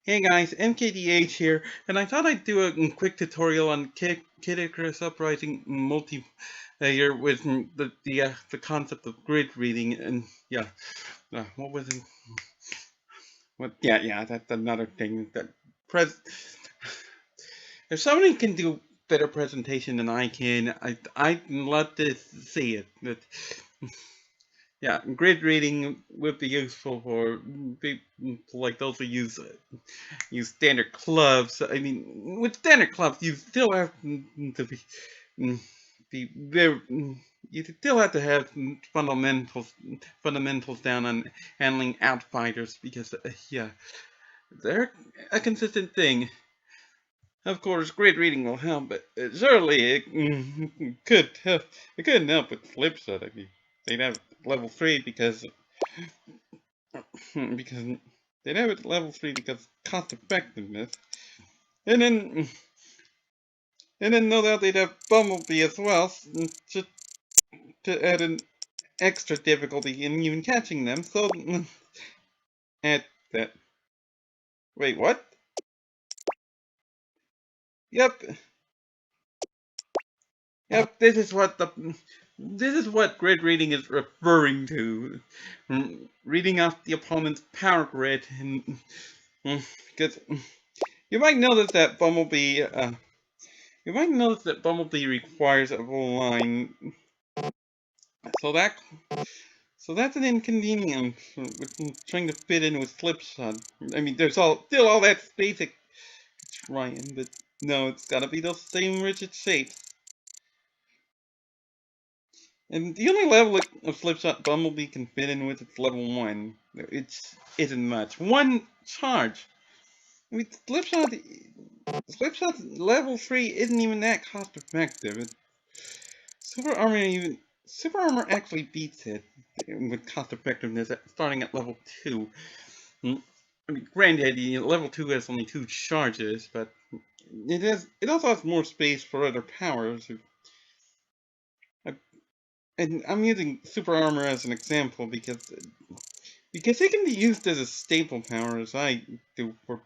Hey guys, MKDH here, and I thought I'd do a quick tutorial on Icarus Uprising multiplayer with the concept of grid reading, and what was it? That's another thing that pres. If somebody can do better presentation than I can, I'd love to see it. But yeah, grid reading would be useful for people like those who use standard clubs. I mean, with standard clubs, you still have to be very. You still have to have fundamentals down on handling outfighters because they're a consistent thing. Of course, grid reading will help, but surely it couldn't help with Flipside. I mean, they'd have level 3 because they'd have it level 3 because cost effectiveness, and then no doubt they'd have Bumblebee as well, just to add an extra difficulty in even catching them. So at that. Wait, what? Yep, yep. This is what grid reading is referring to. Reading off the opponent's power grid, and because you might notice that Bumblebee. You might notice that Bumblebee requires a full line, so that's an inconvenience with trying to fit in with Slipshot. I mean, there's still all that space to try in, but no, it's gotta be those same rigid shapes. And the only level of Slipshot Bumblebee can fit in with is level 1. It isn't much. One charge. I mean, Slipshot level 3 isn't even that cost effective. Super Armor Super Armor actually beats it with cost effectiveness starting at level 2. I mean, granted, level 2 has only 2 charges, but it also has more space for other powers. And I'm using Super Armor as an example because it can be used as a staple power, as I do for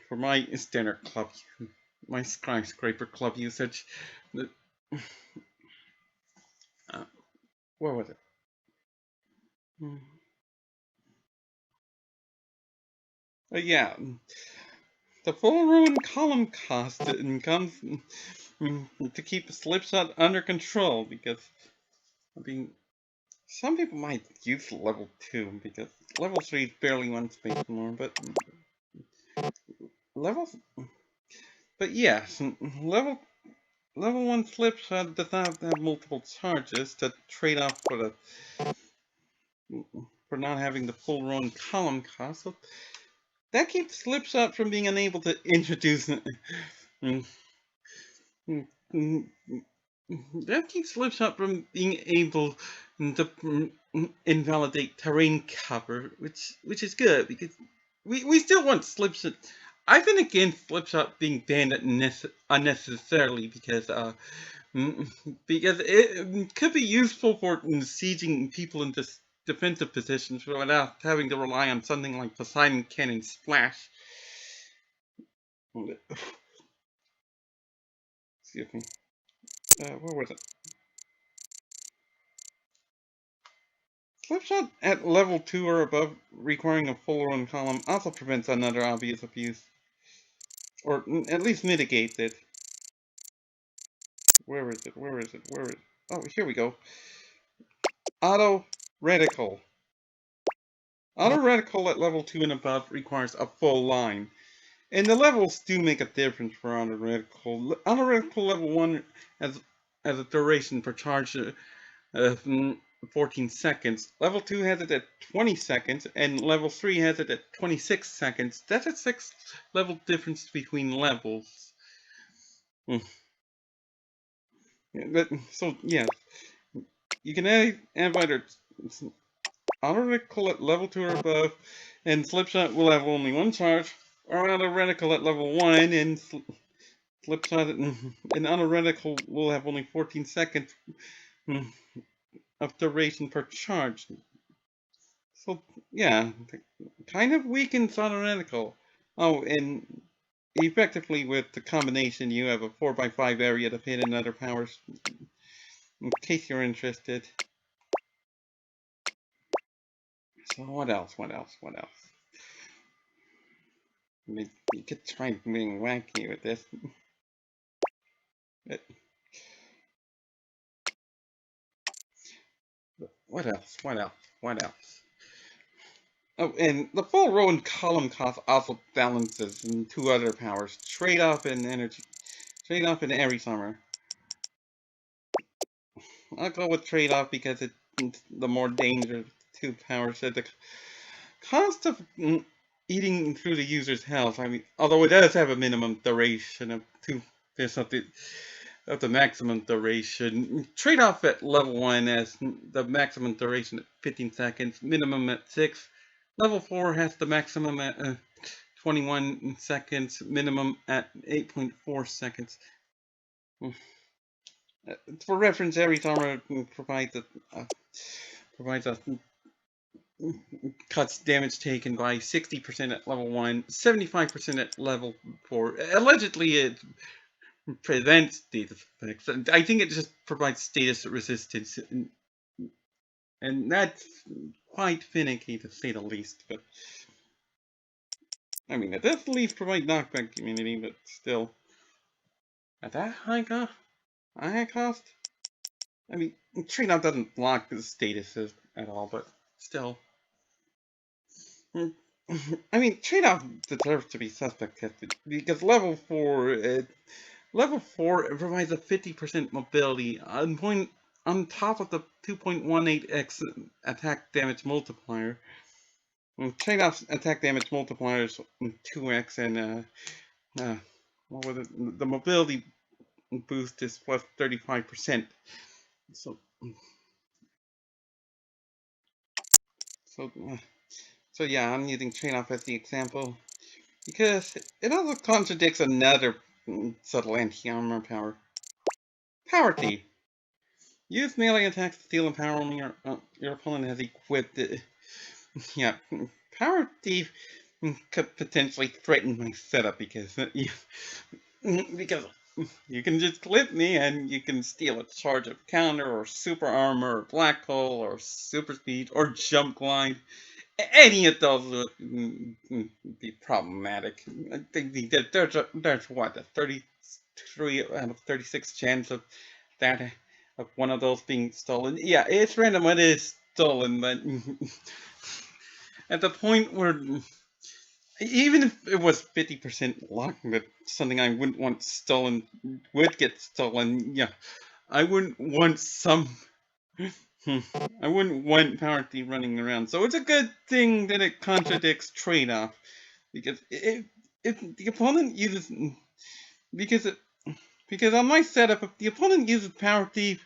my standard club, my skyscraper club usage. What was it? Yeah, the full ruin column cost comes to keep the Slipshot under control because, I mean, some people might use level 2 because level 3 is barely one space more, but levels. But yes, level 1 Slipshot does not have multiple charges to trade off for not having the full ruin column cost. So that keeps Slipshot from being unable to introduce. That keeps Slipshot from being able to invalidate terrain cover, which is good because we still want Slipshot. I've been against Slipshot being banned unnecessarily because it could be useful for sieging people into defensive positions without having to rely on something like Poseidon Cannon Splash. Excuse me. Where was it? Slipshot at level 2 or above, requiring a full run column, also prevents another obvious abuse. Or at least mitigates it. Where is it? Where is it? Where is it? Oh, here we go. Auto Reticle. Auto Reticle at level 2 and above requires a full line. And the levels do make a difference for Auto Reticle. Auto Reticle level 1 has a duration per charge 14 seconds. Level 2 has it at 20 seconds, and level 3 has it at 26 seconds. That's a 6 level difference between levels. So, yeah, you can add either auto reticle at level 2 or above, and Slipshot will have only one charge, or auto reticle at level 1, and Slipshot and auto reticle will have only 14 seconds of duration per charge. So yeah, kind of weak and analytical. Oh, and effectively with the combination, you have a 4x5 area to fit in other powers. In case you're interested. So what else? What else? What else? I mean, you could try being wacky with this. What else? What else? What else? Oh, and the full row and column cost also balances in two other powers: trade off and energy. Trade off and Aries Armor. I'll go with trade off because it's the more dangerous two powers. So the cost of eating through the user's health. I mean, although it does have a minimum duration of 2 fifths of the maximum duration. Trade off at level 1 has the maximum duration at 15 seconds, minimum at 6. Level 4 has the maximum at 21 seconds, minimum at 8.4 seconds. For reference, Aries Armor provides a cuts damage taken by 60% at level 1, 75% at level 4. Allegedly, it prevents these effects. I think it just provides status resistance, and that's quite finicky to say the least. But I mean, it does at least provide knockback immunity, but still, at that high cost, I mean, trade out doesn't block the statuses at all, but still. I mean, trade-off deserves to be suspect tested because level 4 provides a 50% mobility on top of the 2.18x attack damage multiplier. Trade-off attack damage multiplier is 2x, and what was it? The mobility boost is plus 35%. So, so, uh, so yeah, I'm using trade-off as the example because it also contradicts another subtle anti-armor power. Power Thief. Use melee attacks to steal and power only your opponent has equipped it. Yeah, Power Thief could potentially threaten my setup because you can just clip me and you can steal a charge of counter or super armor or black hole or super speed or jump glide. Any of those would be problematic. There's what, a 33 out of 36 chance of that, of one of those being stolen. Yeah, it's random when it is stolen, but at the point where even if it was 50% luck that something I wouldn't want stolen would get stolen, yeah, I wouldn't want I wouldn't want Power Thief running around. So it's a good thing that it contradicts trade-off. Because if the opponent uses because it, because on my setup, if the opponent uses Power Thief,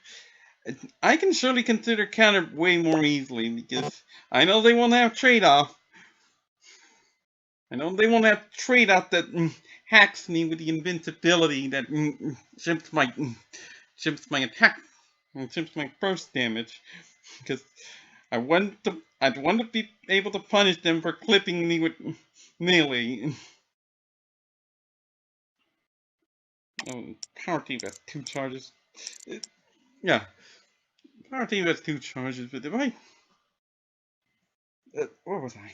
I can surely consider counter way more easily because I know they won't have trade-off. I know they won't have trade-off that hacks me with the invincibility that shifts my attack, shifts my burst damage. Because I'd want to be able to punish them for clipping me with melee. Oh, Power Thief has 2 charges. Yeah, Power Thief has 2 charges, but if I... where was I?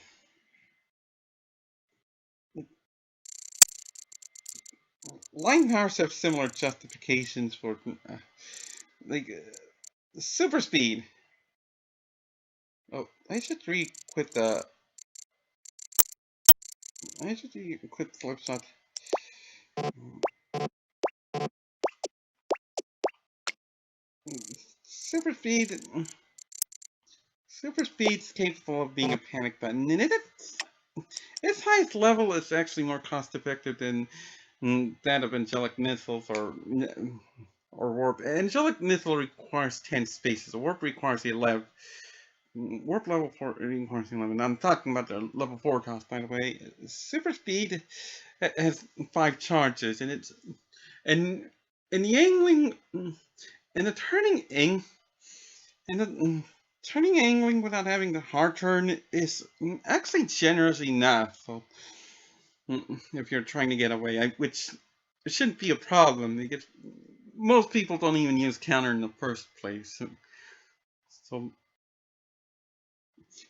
Line powers have similar justifications for... like, super speed. Oh, I should re-quit the... I should re-quit Slipshot. Super speed... Super speed's capable of being a panic button, and its highest level is actually more cost-effective than that of angelic missiles or warp. Angelic missile requires 10 spaces. A warp requires 11. Warp level 4 requires 11. I'm talking about the level 4 cost, by the way. Super speed has 5 charges, and it's and the angling and the turning and the turning angling without having the hard turn is actually generous enough. So, if you're trying to get away, which it shouldn't be a problem because most people don't even use counter in the first place. So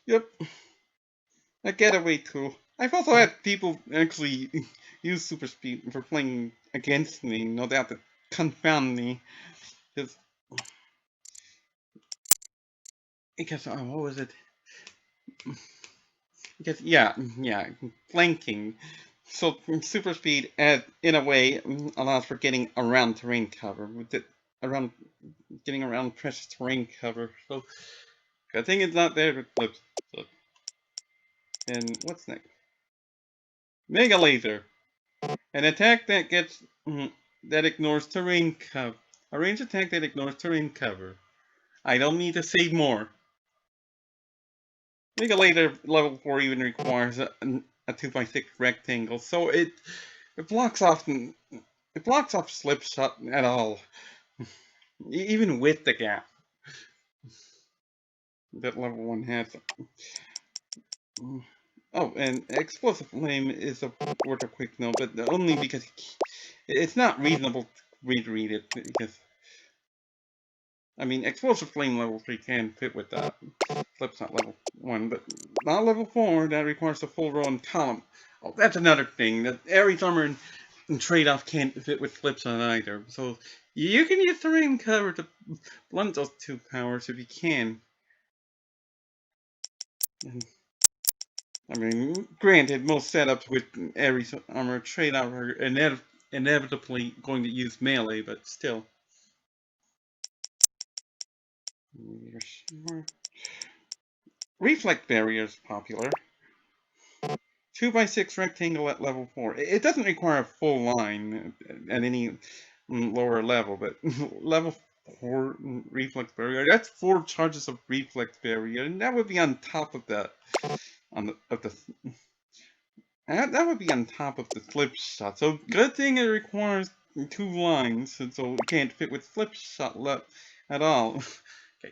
yep, a getaway tool. I've also had people actually use super speed for playing against me, no doubt that confound me. Because oh, what was it? Because yeah, flanking. So super speed, in a way, allows for getting around terrain cover. With it around getting around precious terrain cover. So good thing it's not there. But so, and what's next? Mega laser, an attack that gets that ignores terrain cover. A range attack that ignores terrain cover. I don't need to say more. Mega laser level 4 even requires a 2x6 rectangle, so it blocks off slip shot at all, even with the gap that level 1 has. Oh, and explosive flame is worth a quick note, but only because it's not reasonable to read it because I mean explosive flame level 3 can fit with that. Flip's not level 1, but not level 4. That requires a full row and column. Oh, that's another thing that Aries Armor and trade-off can't fit with flips on either. So you can use terrain cover to blunt those two powers if you can. I mean, granted, most setups with Aries Armor trade-off are inevitably going to use melee, but still. Reflect barrier is popular. 2x6 rectangle at level 4. It doesn't require a full line at any lower level, but level 4 reflex barrier, that's 4 charges of reflex barrier, and that would be on top of that. That would be on top of the flip shot. So good thing it requires 2 lines, so it can't fit with flip shot at all.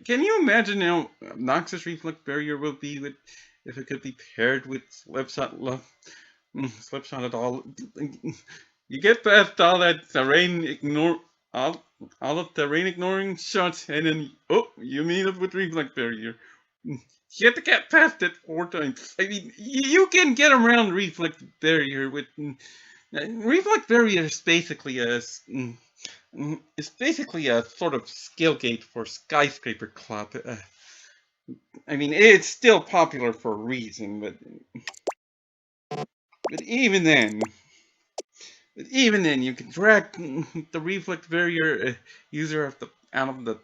Can you imagine how obnoxious reflex barrier would be if it could be paired with slipshot at all? You get past all that all of terrain ignoring shots, and then you meet up with reflex barrier. You have to get past it 4 times. I mean, you can get around reflex barrier with reflex barrier is basically it's basically a sort of skill gate for skyscraper club. I mean, it's still popular for a reason, but even then, you can drag the reflex barrier user out of the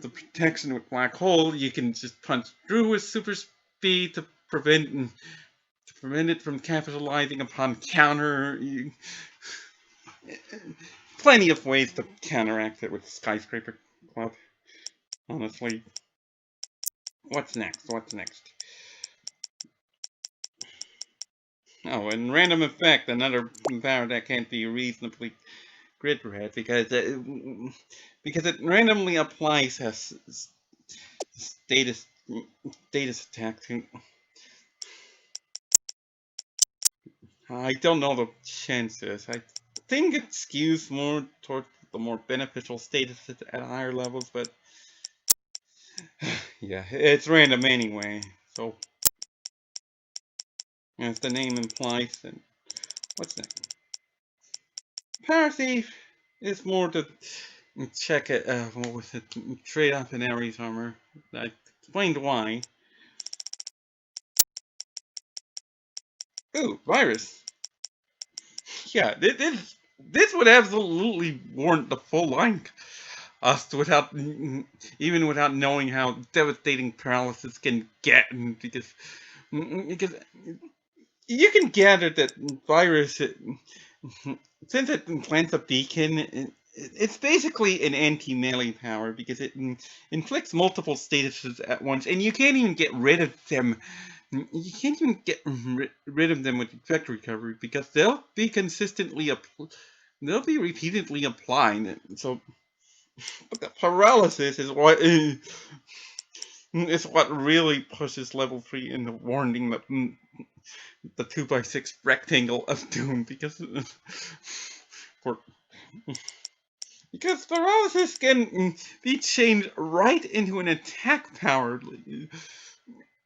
protection with black hole. You can just punch through with super speed to prevent it from capitalizing upon counter. Plenty of ways to counteract it with skyscraper club. Honestly, what's next? Oh, and random effect, another power that can't be reasonably grid read because it randomly applies as status attack. I don't know the chances. I think it skews more toward the more beneficial status at higher levels, but yeah, it's random anyway. So, as the name implies, then what's next? Power Thief is more to check it. What was it? Trade off in Aries Armor. I explained why. Ooh, virus. Yeah, this would absolutely warrant the full line cost without even without knowing how devastating paralysis can get, because you can gather that virus, since it plants a beacon, it's basically an anti-melee power because it inflicts multiple statuses at once, and you can't even get rid of them. You can't even get rid of them with effect recovery because they'll be they'll be repeatedly applying it. So, but the paralysis is what is what really pushes level 3 into warning the 2x6 rectangle of doom, because for because paralysis can be changed right into an attack power.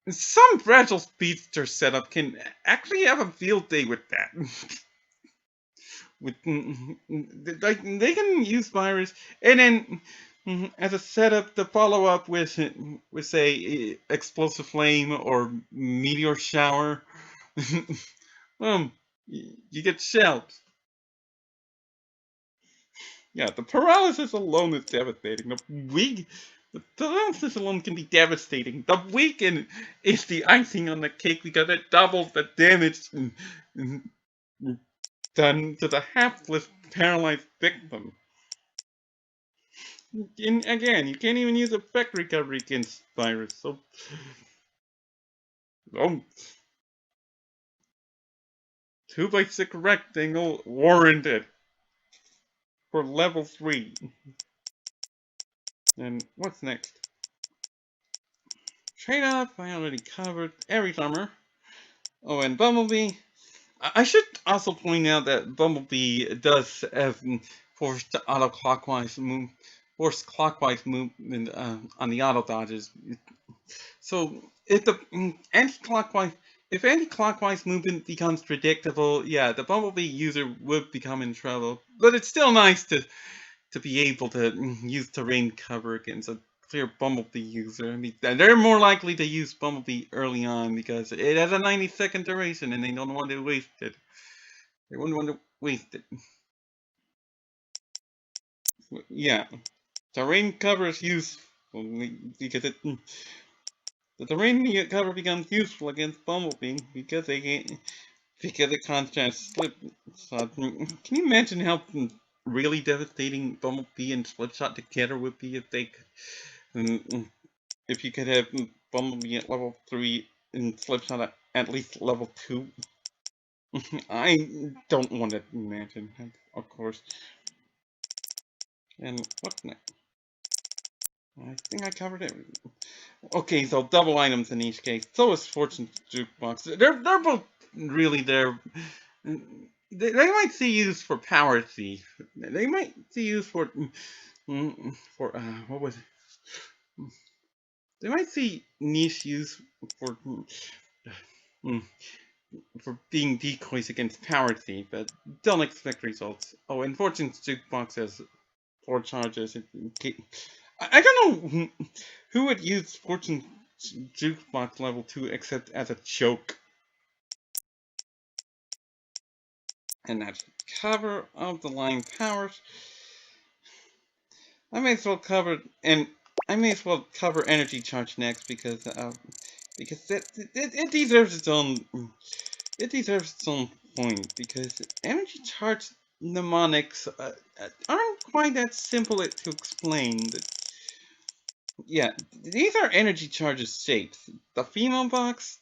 Some fragile speedster setup can actually have a field day with that. With like they can use virus, and then as a setup to follow up with say explosive flame or meteor shower. um, you get shelled. Yeah, the paralysis alone is devastating. The paralysis alone can be devastating. The weaken is the icing on the cake because it doubles the damage done to the hapless paralyzed victim. And again, you can't even use effect recovery against virus, so oh, 2x6 rectangle warranted for level 3. And what's next? Trade off, I already covered. Aries Armor. Oh, and Bumblebee. I should also point out that Bumblebee does have forced auto-clockwise move, forced clockwise movement on the auto dodges. So if the anti-clockwise, if anti-clockwise movement becomes predictable, yeah, the Bumblebee user would become in trouble. But it's still nice to be able to use terrain cover against a clear Bumblebee user. I mean, they're more likely to use Bumblebee early on because it has a 90-second duration and they don't want to waste it. They wouldn't want to waste it. Yeah, terrain cover is useful because the terrain cover becomes useful against Bumblebee because they can't, because the contrast slip. So, can you imagine how really devastating Bumblebee and Slipshot together would be if they if you could have Bumblebee at level 3 and Slipshot at least level 2? I don't want to imagine, of course. And what's next? I think I covered it. Okay, so double items in each case. So is Fortune Jukebox. They're both really there. They might see use for Power Thief. They might see use for what was it? They might see niche use for mm, for being decoys against Power Thief, but don't expect results. Oh, and Fortune's Jukebox has 4 charges. I don't know who would use Fortune's Jukebox level 2 except as a joke. And that's cover of the line powers. I may as well cover energy charge next because it deserves its own point because energy charge mnemonics aren't quite that simple to explain. Yeah, these are energy charges shapes. The female box,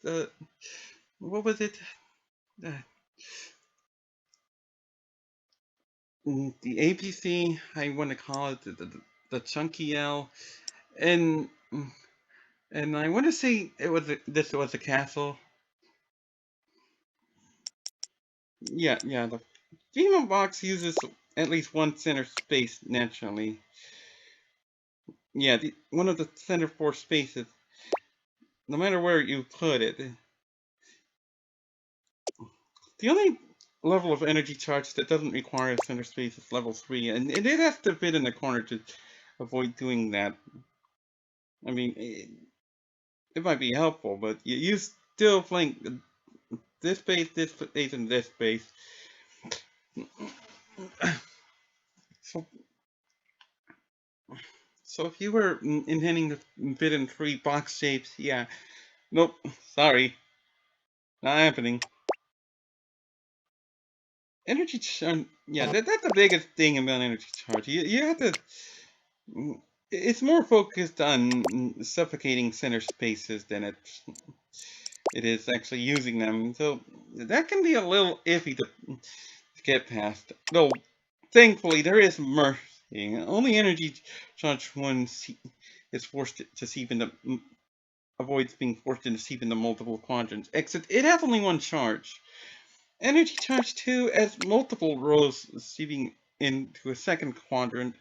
what was it? Uh, the APC, I want to call it the chunky L, and I want to say this was a castle. Yeah, the female box uses at least one center space naturally. Yeah, one of the center 4 spaces, no matter where you put it. The only level of energy charge that doesn't require a center space is level 3, and it has to fit in the corner to avoid doing that. I mean, it might be helpful, but you still flank this space, and this space. So, so if you were intending to fit in 3 box shapes, yeah, nope, sorry, not happening. Energy charge, yeah, that's the biggest thing about energy charge. You have to. It's more focused on suffocating center spaces than it is actually using them. So that can be a little iffy to get past. Though, thankfully, there is mercy. Only energy charge one is forced to seep into avoids being forced to seep into multiple quadrants. Except it has only one charge. Energy charge 2 has multiple rows seeping into a second quadrant.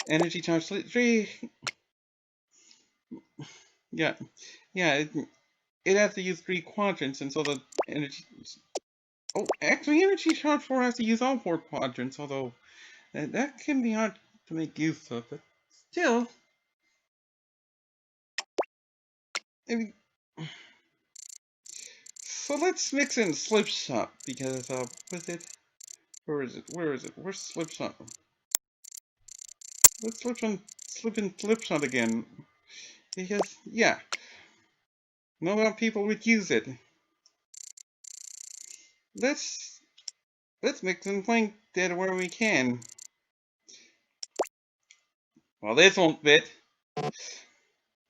Energy charge 3, yeah, it has to use 3 quadrants, and so the energy. Oh, actually, energy charge 4 has to use all 4 quadrants, although that can be hard to make use of, but still. I mean, so let's mix in Slipshot, because, with it. Where is it? Where is it? Where's Slipshot? Let's slip in Slipshot again. Because, yeah, not a lot of people would use it. Let's mix in Plank Dead where we can. Well, this won't fit.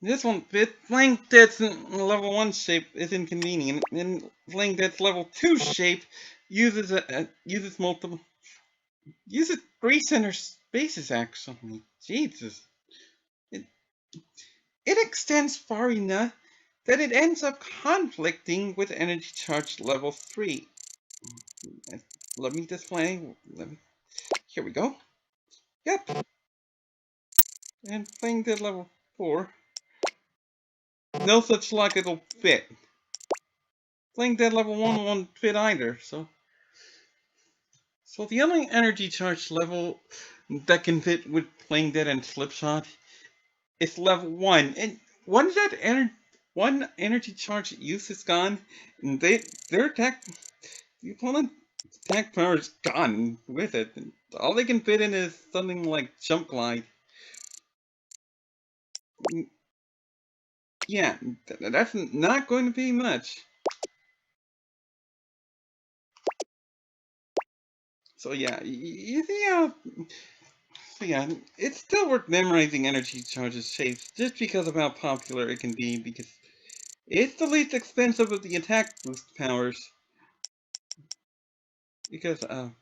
This won't fit. Plank Dead's level 1 shape is inconvenient, and Plank Dead's level 2 shape uses uses 3 center spaces actually. Jesus. It, it extends far enough that it ends up conflicting with energy charge level 3. Let me display. Here we go. Yep. And playing dead level 4. No such luck it'll fit. Playing dead level 1 won't fit either, so the only energy charge level that can fit with playing dead and slipshot is level 1. And once that one energy charge use is gone, and their attack the opponent's attack power is gone with it. All they can fit in is something like Jump Glide. Yeah, that's not going to be much. So yeah, you see how... So yeah, it's still worth memorizing energy charges shapes just because of how popular it can be, because it's the least expensive of the attack boost powers. Because, what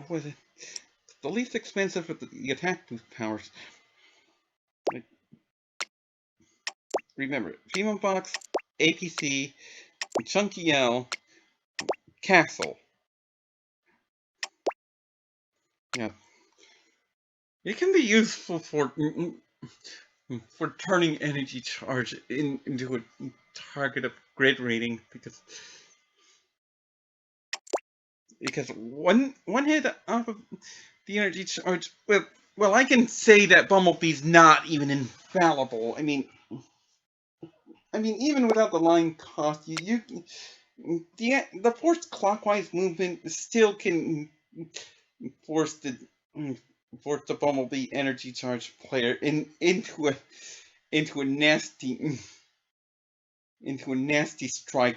was it? The least expensive of the attack boost powers. Like, remember, Female Box, APC, Chunky L, Castle. Yeah. It can be useful for turning energy charge into a target of grid rating, because one hit off of the energy charge, well, I can say that Bumblebee's not even infallible. I mean, even without the line cost, the forced clockwise movement still can force the Bumblebee energy charge player into a nasty strike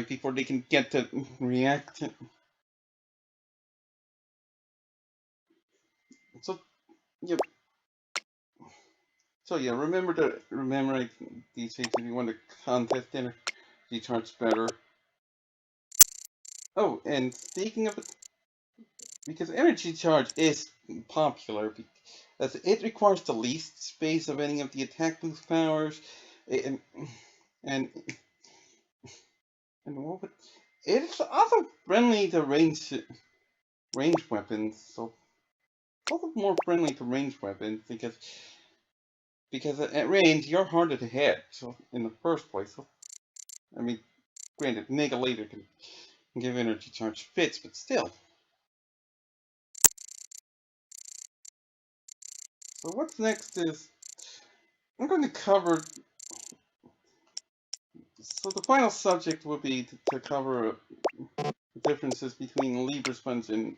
before they can get to react. So yeah, remember these things if you want to contest energy charge better. Oh, and speaking of it, because energy charge is popular, because it requires the least space of any of the attack boost powers, and and what would, it's also friendly to ranged weapons, so it's also more friendly to ranged weapons, because at range you're harder to hit. So in the first place, so, I mean, granted, Mega Later can give energy charge fits, but still. So what's next is I'm going to cover. So the final subject will be to cover the differences between Libra Sponge and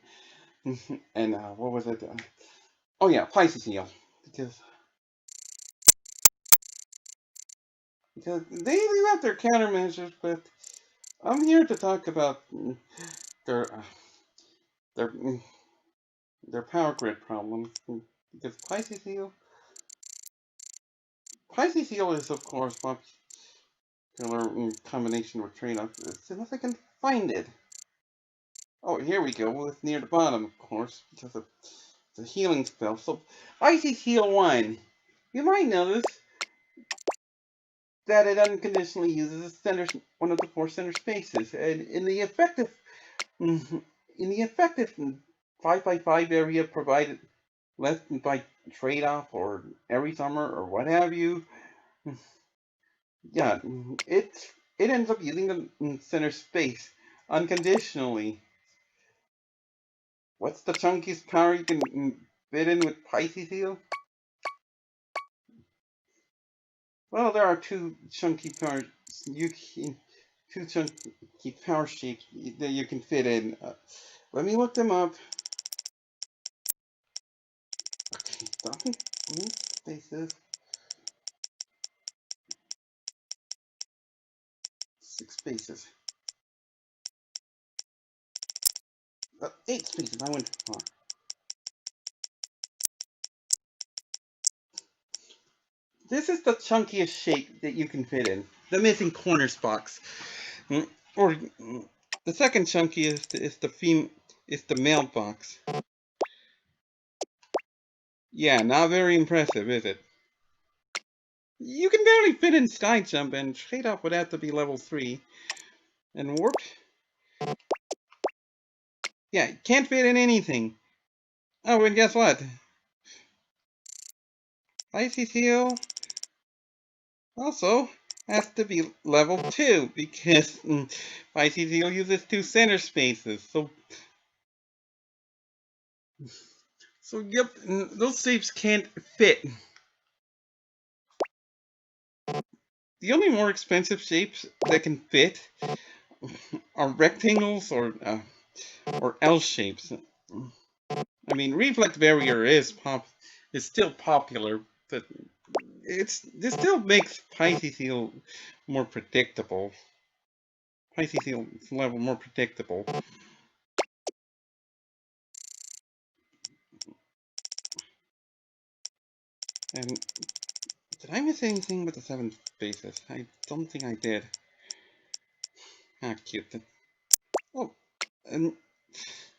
what was it? Oh yeah, Pisces Heal, because they do have their countermeasures, but I'm here to talk about their uh, their their power grid problems, because Pisces Heal is of course popular in combination with trade-off. As soon as I can find it. Oh, here we go. Well, it's near the bottom, of course, because of the healing spell. So Pisces Heal 1. You might notice that it unconditionally uses one of the 4 center spaces, and in the effective 5x5 area provided less by trade-off or Aries Armor or what have you, yeah, it ends up using the center space unconditionally. What's the chunkiest power you can fit in with Pisces Heal? Well, there are two chunky powers two chunky power shapes that you can fit in. Let me look them up. Okay, don't spaces. 6 spaces. 8 spaces. I went too far. This is the chunkiest shape that you can fit in. The missing corners box. Or the second chunkiest is the mailbox. Yeah, not very impressive, is it? You can barely fit in sky jump, and trade off would have to be level 3. And warp? Yeah, can't fit in anything. Oh, and guess what? Pisces Heal also has to be level 2 because Pisces Heal uses 2 center spaces. So yep, those shapes can't fit. The only more expensive shapes that can fit are rectangles or L shapes. I mean, reflect barrier is still popular, but this still makes Pisces Heal more predictable. Pisces Heal level more predictable. And did I miss anything with the 7 spaces? I don't think I did. Ah, cute. Oh, and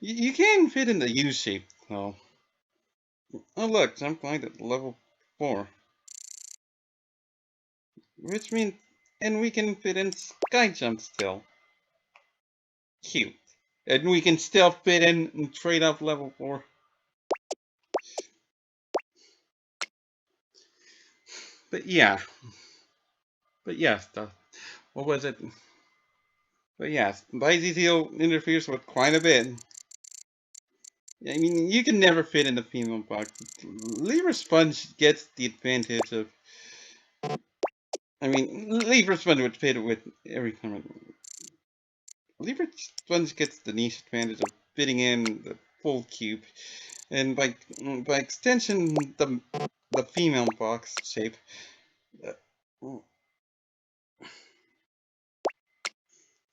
you can fit in the U shape though. Oh look, jump glide at level 4. Which means, and we can fit in sky jump still. Cute. And we can still fit in trade off level 4. But yeah. But yes, what was it? But yes, Pisces Heal interferes with quite a bit. I mean, you can never fit in the female box. Libra Sponge gets the advantage of. I mean, Libra Sponge would fit with every time. Libra Sponge gets the niche advantage of fitting in the full cube, and by extension, the female box shape.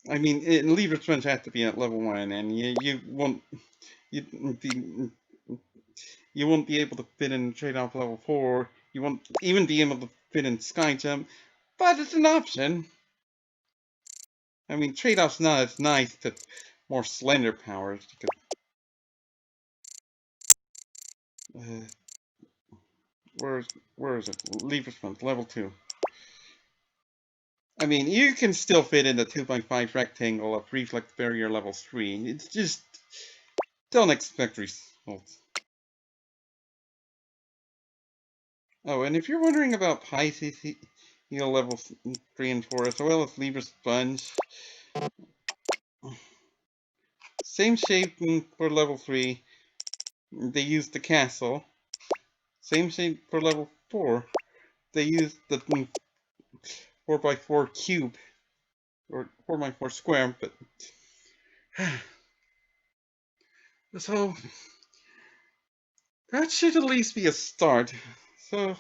I mean, Libra Sponge has to be at level 1, and you won't you won't be able to fit in trade-off level 4. You won't even be able to fit in sky jump, but it's an option. I mean, trade-off's not as nice to more slender powers because. Where is it? Libra Sponge level 2. I mean, you can still fit in the 2x5 rectangle of reflect barrier level 3. It's just don't expect results. Oh, and if you're wondering about Pisces Heal levels 3 and 4, as well as Libra Sponge, same shape for level 3. They use the castle. Same shape for level 4. They use the 4x4 cube or 4x4 square, but so that should at least be a start. So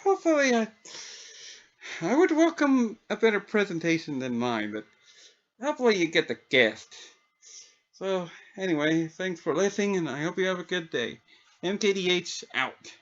hopefully I would welcome a better presentation than mine, but hopefully you get the gist. So anyway, thanks for listening, and I hope you have a good day. MKDH out.